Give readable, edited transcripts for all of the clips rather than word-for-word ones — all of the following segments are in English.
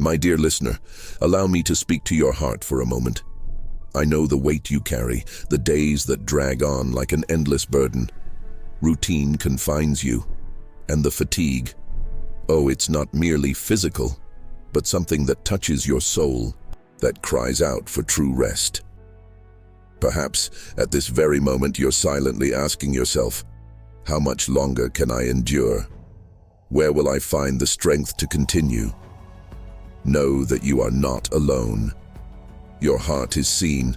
My dear listener, allow me to speak to your heart for a moment. I know the weight you carry, the days that drag on like an endless burden. Routine confines you, and the fatigue. Oh, it's not merely physical, but something that touches your soul, that cries out for true rest. Perhaps at this very moment you're silently asking yourself, how much longer can I endure? Where will I find the strength to continue? Know that you are not alone. Your heart is seen,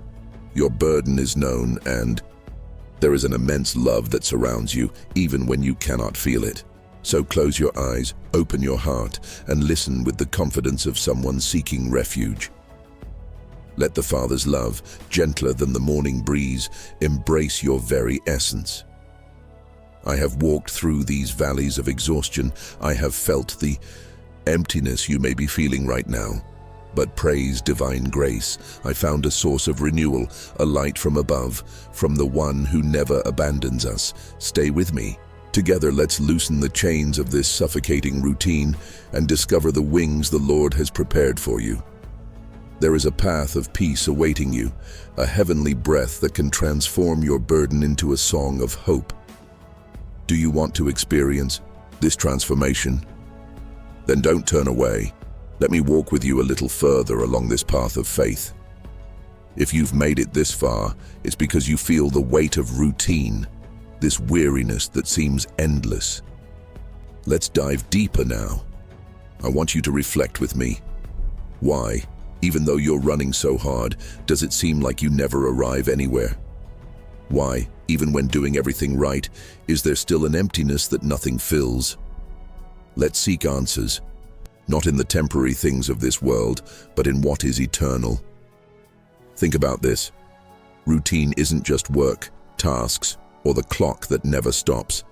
your burden is known, and there is an immense love that surrounds you, even when you cannot feel it. So close your eyes, open your heart, and listen with the confidence of someone seeking refuge. Let the Father's love, gentler than the morning breeze, embrace your very essence. I have walked through these valleys of exhaustion. I have felt the emptiness you may be feeling right now. But praise divine grace, I found a source of renewal, a light from above, from the one who never abandons us. Stay with me. Together, let's loosen the chains of this suffocating routine and discover the wings the Lord has prepared for you. There is a path of peace awaiting you, a heavenly breath that can transform your burden into a song of hope. Do you want to experience this transformation? Then don't turn away. Let me walk with you a little further along this path of faith. If you've made it this far, it's because you feel the weight of routine, this weariness that seems endless. Let's dive deeper now. I want you to reflect with me. Why, even though you're running so hard, does it seem like you never arrive anywhere? Why, even when doing everything right, is there still an emptiness that nothing fills? Let's seek answers. Not in the temporary things of this world, but in what is eternal. Think about this. Routine isn't just work, tasks, or the clock that never stops.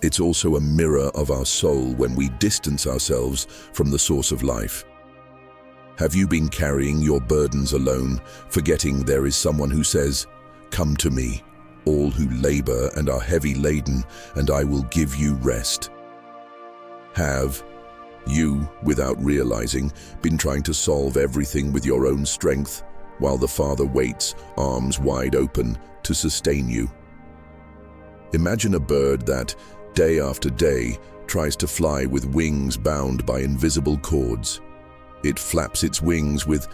It's also a mirror of our soul when we distance ourselves from the source of life. Have you been carrying your burdens alone, forgetting there is someone who says, "Come to me, all who labor and are heavy laden, and I will give you rest"? Have you, without realizing, been trying to solve everything with your own strength, while the Father waits, arms wide open, to sustain you? Imagine a bird that, day after day, tries to fly with wings bound by invisible cords. It flaps its wings with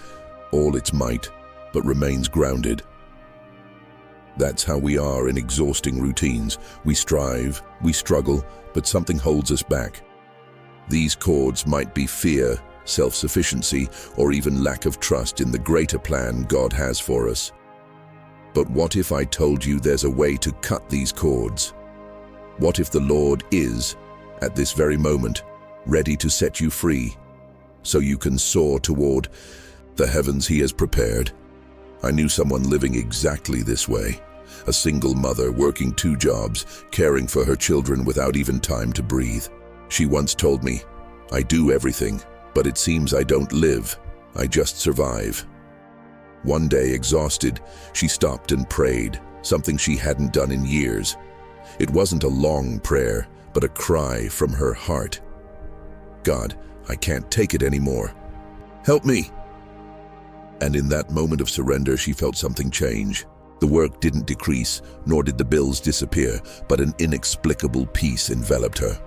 all its might, but remains grounded. That's how we are in exhausting routines. We strive, we struggle, but something holds us back. These cords might be fear, self-sufficiency, or even lack of trust in the greater plan God has for us. But what if I told you there's a way to cut these cords? What if the Lord is, at this very moment, ready to set you free, so you can soar toward the heavens He has prepared? I knew someone living exactly this way. A single mother working 2 jobs, caring for her children without even time to breathe. She once told me, "I do everything, but it seems I don't live, I just survive." One day, exhausted, she stopped and prayed, something she hadn't done in years. It wasn't a long prayer, but a cry from her heart. "God, I can't take it anymore. Help me." And in that moment of surrender, she felt something change. The work didn't decrease, nor did the bills disappear, but an inexplicable peace enveloped her.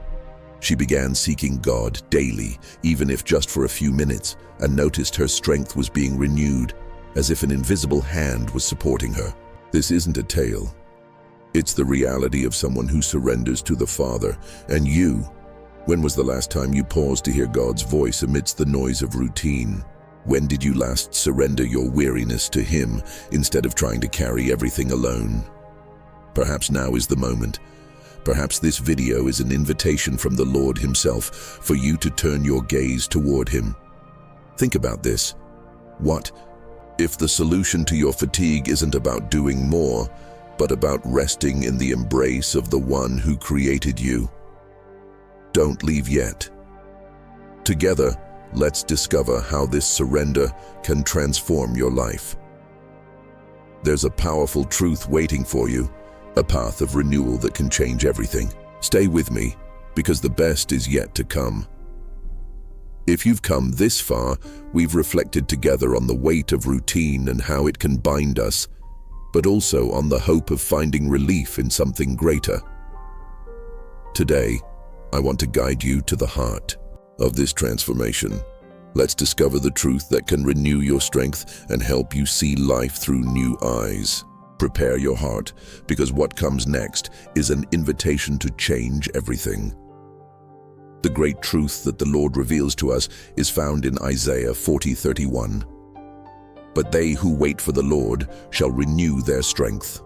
She began seeking God daily, even if just for a few minutes, and noticed her strength was being renewed, as if an invisible hand was supporting her. This isn't a tale. It's the reality of someone who surrenders to the Father. And you, when was the last time you paused to hear God's voice amidst the noise of routine? When did you last surrender your weariness to Him instead of trying to carry everything alone? Perhaps now is the moment. Perhaps this video is an invitation from the Lord Himself for you to turn your gaze toward Him. Think about this. What if the solution to your fatigue isn't about doing more, but about resting in the embrace of the One who created you? Don't leave yet. Together, let's discover how this surrender can transform your life. There's a powerful truth waiting for you, a path of renewal that can change everything. Stay with me, because the best is yet to come. If you've come this far, we've reflected together on the weight of routine and how it can bind us, but also on the hope of finding relief in something greater. Today, I want to guide you to the heart of this transformation. Let's discover the truth that can renew your strength and help you see life through new eyes. Prepare your heart, because what comes next is an invitation to change everything. The great truth that the Lord reveals to us is found in Isaiah 40:31. But they who wait for the Lord shall renew their strength.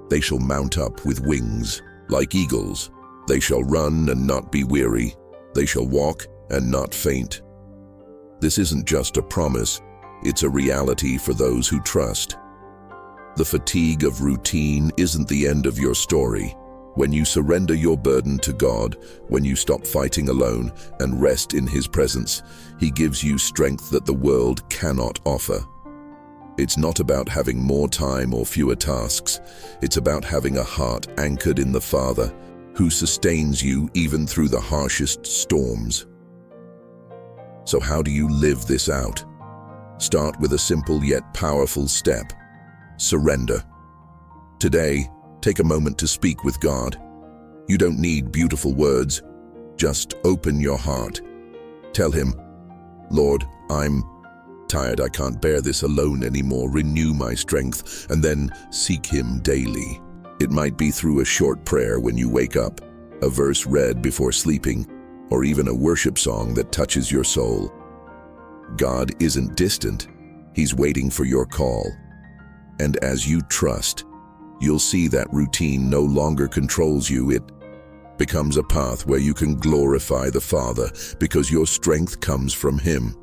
They shall mount up with wings like eagles. They shall run and not be weary. They shall walk and not faint. This isn't just a promise, it's a reality for those who trust. The fatigue of routine isn't the end of your story. When you surrender your burden to God, when you stop fighting alone and rest in His presence, He gives you strength that the world cannot offer. It's not about having more time or fewer tasks. It's about having a heart anchored in the Father, who sustains you even through the harshest storms. So how do you live this out? Start with a simple yet powerful step: surrender. Today, take a moment to speak with God. You don't need beautiful words. Just open your heart. Tell Him, "Lord, I'm tired. I can't bear this alone anymore. Renew my strength." And then seek Him daily. It might be through a short prayer when you wake up, a verse read before sleeping, or even a worship song that touches your soul. God isn't distant. He's waiting for your call. And as you trust, you'll see that routine no longer controls you. It becomes a path where you can glorify the Father because your strength comes from Him.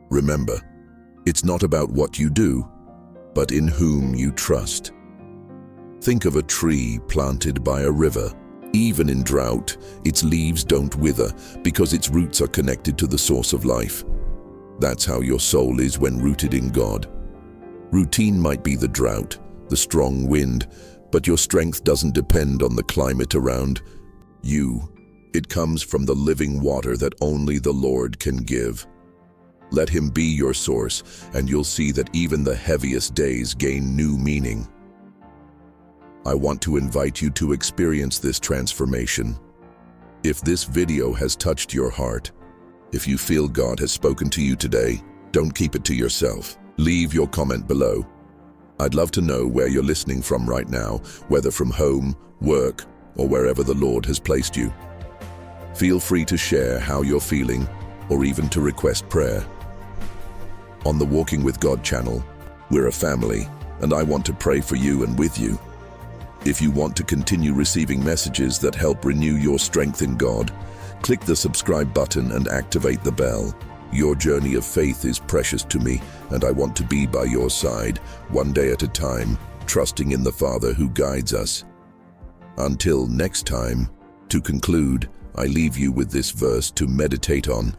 Remember, it's not about what you do, but in whom you trust. Think of a tree planted by a river. Even in drought, its leaves don't wither because its roots are connected to the source of life. That's how your soul is when rooted in God. Routine might be the drought, the strong wind, but your strength doesn't depend on the climate around you. It comes from the living water that only the Lord can give. Let Him be your source, and you'll see that even the heaviest days gain new meaning. I want to invite you to experience this transformation. If this video has touched your heart, if you feel God has spoken to you today, don't keep it to yourself. Leave your comment below. I'd love to know where you're listening from right now, whether from home, work, or wherever the Lord has placed you. Feel free to share how you're feeling, or even to request prayer. On the Walking with God channel, we're a family, and I want to pray for you and with you. If you want to continue receiving messages that help renew your strength in God, click the subscribe button and activate the bell. Your journey of faith is precious to me, and I want to be by your side, one day at a time, trusting in the Father who guides us. Until next time, to conclude, I leave you with this verse to meditate on.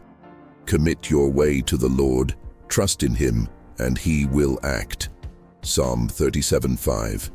Commit your way to the Lord, trust in Him, and He will act. Psalm 37:5.